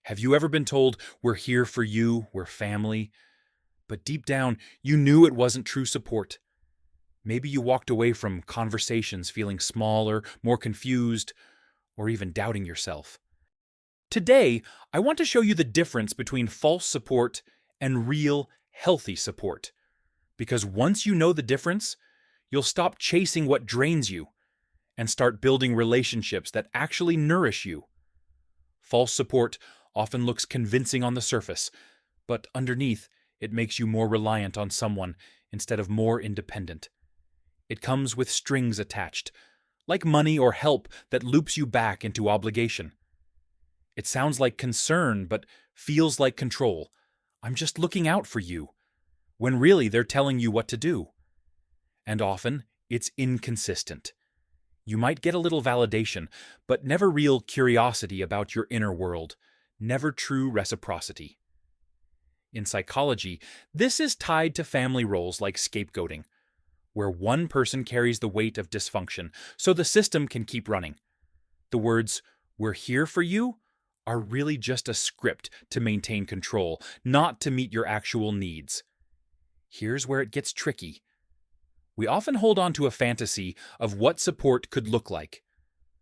Have you ever been told, "We're here for you, we're family," but deep down, you knew it wasn't true support? Maybe you walked away from conversations feeling smaller, more confused, or even doubting yourself. Today, I want to show you the difference between false support and real, healthy support. Because once you know the difference, you'll stop chasing what drains you and start building relationships that actually nourish you. False support often looks convincing on the surface, but underneath, it makes you more reliant on someone instead of more independent. It comes with strings attached, like money or help that loops you back into obligation. It sounds like concern, but feels like control. "I'm just looking out for you," when really they're telling you what to do. And often, it's inconsistent. You might get a little validation, but never real curiosity about your inner world, never true reciprocity. In psychology, this is tied to family roles like scapegoating, where one person carries the weight of dysfunction so the system can keep running. The words, "we're here for you," are really just a script to maintain control, not to meet your actual needs. Here's where it gets tricky. We often hold on to a fantasy of what support could look like.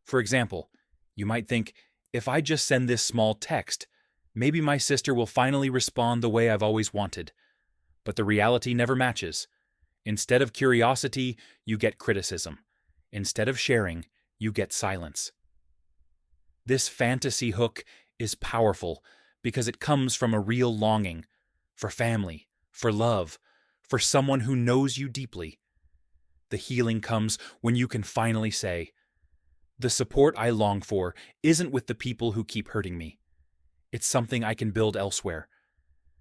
For example, you might think, if I just send this small text, maybe my sister will finally respond the way I've always wanted. But the reality never matches. Instead of curiosity, you get criticism. Instead of sharing, you get silence. This fantasy hook is powerful because it comes from a real longing for family, for love, for someone who knows you deeply. The healing comes when you can finally say, "The support I long for isn't with the people who keep hurting me. It's something I can build elsewhere."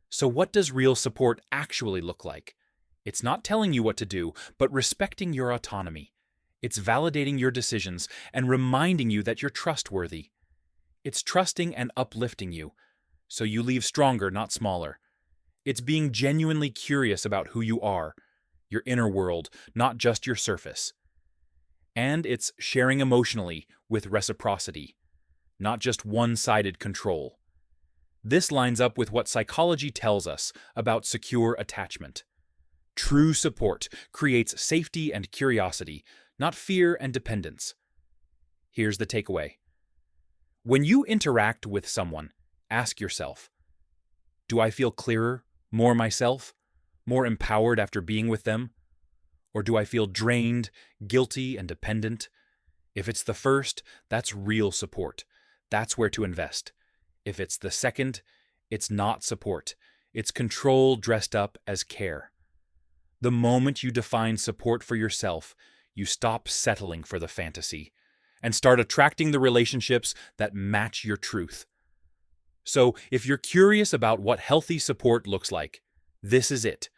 So what does real support actually look like? It's not telling you what to do, but respecting your autonomy. It's validating your decisions and reminding you that you're trustworthy. It's trusting and uplifting you, so you leave stronger, not smaller. It's being genuinely curious about who you are, your inner world, not just your surface. And it's sharing emotionally with reciprocity, not just one-sided control. This lines up with what psychology tells us about secure attachment. True support creates safety and curiosity, not fear and dependence. Here's the takeaway. When you interact with someone, ask yourself, do I feel clearer, more myself, more empowered after being with them? Or do I feel drained, guilty, and dependent? If it's the first, that's real support. That's where to invest. If it's the second, it's not support. It's control dressed up as care. The moment you define support for yourself, you stop settling for the fantasy and start attracting the relationships that match your truth. So, if you're curious about what healthy support looks like, this is it.